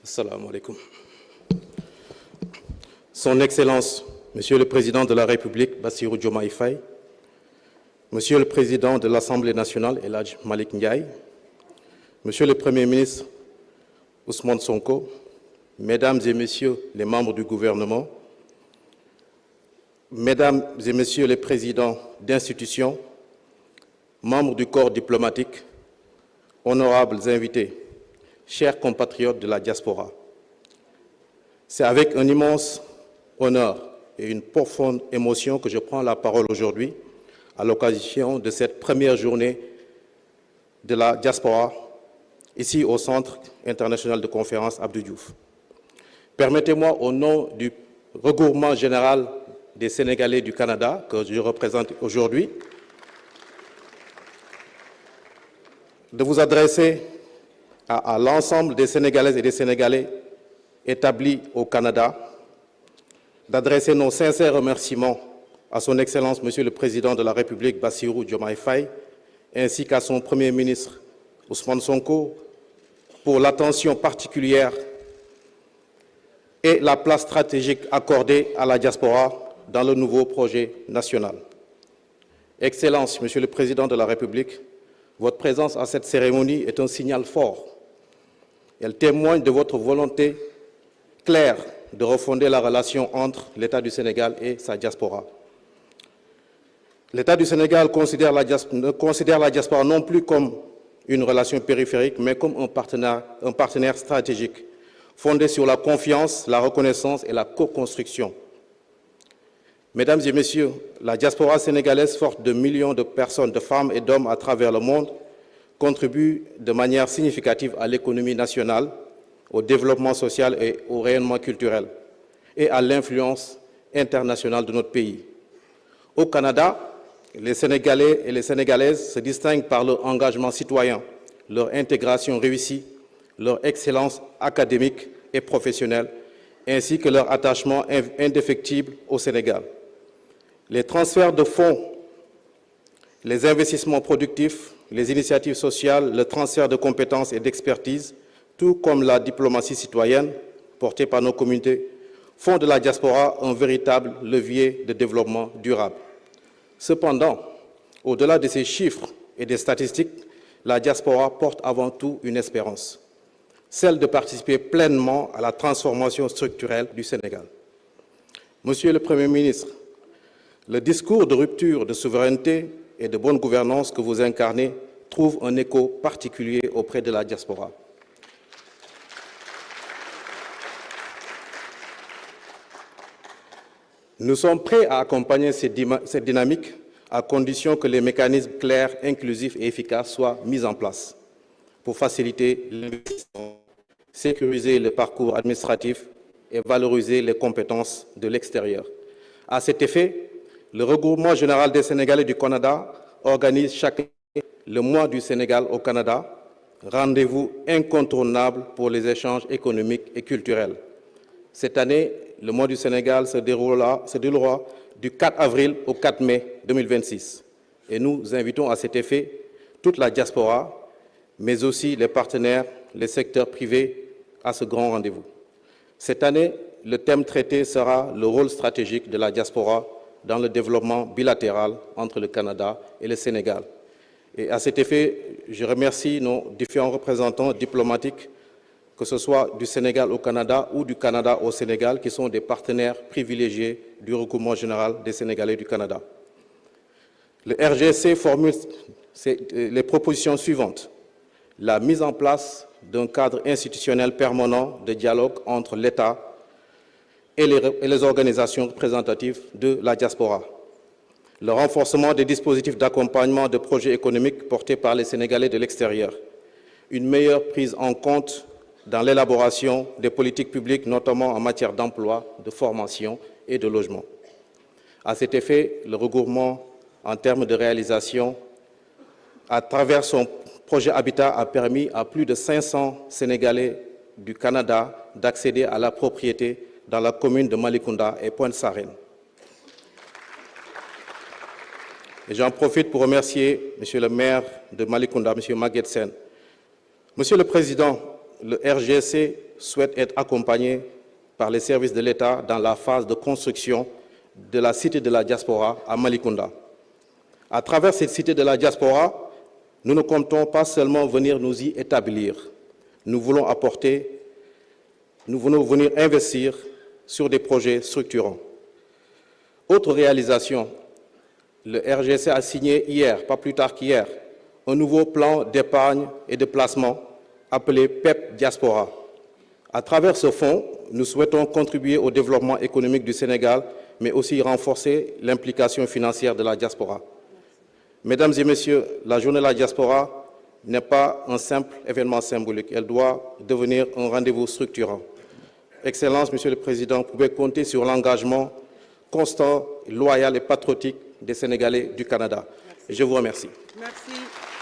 Assalamu alaikum. Son Excellence, Monsieur le Président de la République, Bassirou Diomaye Faye, Monsieur le Président de l'Assemblée nationale, El Hadj Malick Ndiaye, Monsieur le Premier ministre, Ousmane Sonko, Mesdames et Messieurs les membres du gouvernement, Mesdames et Messieurs les présidents d'institutions, membres du corps diplomatique, honorables invités, chers compatriotes de la diaspora, c'est avec un immense honneur et une profonde émotion que je prends la parole aujourd'hui à l'occasion de cette première journée de la diaspora ici au Centre international de conférence Abdou Diouf. Permettez-moi, au nom du regroupement général des Sénégalais du Canada que je représente aujourd'hui, de vous adresser à l'ensemble des Sénégalaises et des Sénégalais établis au Canada, d'adresser nos sincères remerciements à son Excellence, Monsieur le Président de la République, Bassirou Diomaye Faye, ainsi qu'à son Premier ministre, Ousmane Sonko, pour l'attention particulière et la place stratégique accordée à la diaspora dans le nouveau projet national. Excellence, Monsieur le Président de la République, votre présence à cette cérémonie est un signal fort. Elle témoigne de votre volonté claire de refonder la relation entre l'État du Sénégal et sa diaspora. L'État du Sénégal considère la diaspora non plus comme une relation périphérique, mais comme un partenaire stratégique, fondé sur la confiance, la reconnaissance et la co-construction. Mesdames et messieurs, la diaspora sénégalaise, forte de millions de personnes, de femmes et d'hommes à travers le monde, contribue de manière significative à l'économie nationale, au développement social et au rayonnement culturel, et à l'influence internationale de notre pays. Au Canada, les Sénégalais et les Sénégalaises se distinguent par leur engagement citoyen, leur intégration réussie, leur excellence académique et professionnelle, ainsi que leur attachement indéfectible au Sénégal. Les transferts de fonds, les investissements productifs, les initiatives sociales, le transfert de compétences et d'expertise, tout comme la diplomatie citoyenne portée par nos communautés, font de la diaspora un véritable levier de développement durable. Cependant, au-delà de ces chiffres et des statistiques, la diaspora porte avant tout une espérance, celle de participer pleinement à la transformation structurelle du Sénégal. Monsieur le Premier ministre, le discours de rupture de souveraineté et de bonne gouvernance que vous incarnez trouve un écho particulier auprès de la diaspora. Nous sommes prêts à accompagner cette dynamique à condition que les mécanismes clairs, inclusifs et efficaces soient mis en place pour faciliter l'investissement, sécuriser le parcours administratif et valoriser les compétences de l'extérieur. À cet effet, le regroupement général des Sénégalais du Canada organise chaque année le mois du Sénégal au Canada, rendez-vous incontournable pour les échanges économiques et culturels. Cette année, le mois du Sénégal se déroulera du 4 avril au 4 mai 2026. Et nous invitons à cet effet toute la diaspora, mais aussi les partenaires, les secteurs privés à ce grand rendez-vous. Cette année, le thème traité sera le rôle stratégique de la diaspora dans le développement bilatéral entre le Canada et le Sénégal. Et à cet effet, je remercie nos différents représentants diplomatiques, que ce soit du Sénégal au Canada ou du Canada au Sénégal, qui sont des partenaires privilégiés du regroupement général des Sénégalais du Canada. Le RGC formule les propositions suivantes. La mise en place d'un cadre institutionnel permanent de dialogue entre l'État et les organisations représentatives de la diaspora. Le renforcement des dispositifs d'accompagnement de projets économiques portés par les Sénégalais de l'extérieur. Une meilleure prise en compte dans l'élaboration des politiques publiques, notamment en matière d'emploi, de formation et de logement. À cet effet, le regroupement en termes de réalisation, à travers son projet Habitat, a permis à plus de 500 Sénégalais du Canada d'accéder à la propriété dans la commune de Malicounda et Pointe-Sarène. Et j'en profite pour remercier Monsieur le maire de Malicounda, Monsieur Maguette Sène. Monsieur le Président, le RGC souhaite être accompagné par les services de l'État dans la phase de construction de la Cité de la Diaspora à Malicounda. À travers cette Cité de la Diaspora, nous ne comptons pas seulement venir nous y établir. Nous voulons venir investir sur des projets structurants. Autre réalisation, le RGC a signé hier, pas plus tard qu'hier, un nouveau plan d'épargne et de placement appelé PEP Diaspora. À travers ce fonds, nous souhaitons contribuer au développement économique du Sénégal, mais aussi renforcer l'implication financière de la diaspora. Mesdames et messieurs, la journée de la diaspora n'est pas un simple événement symbolique. Elle doit devenir un rendez-vous structurant. Excellences, Monsieur le Président, vous pouvez compter sur l'engagement constant, loyal et patriotique des Sénégalais du Canada. Je vous remercie. Merci.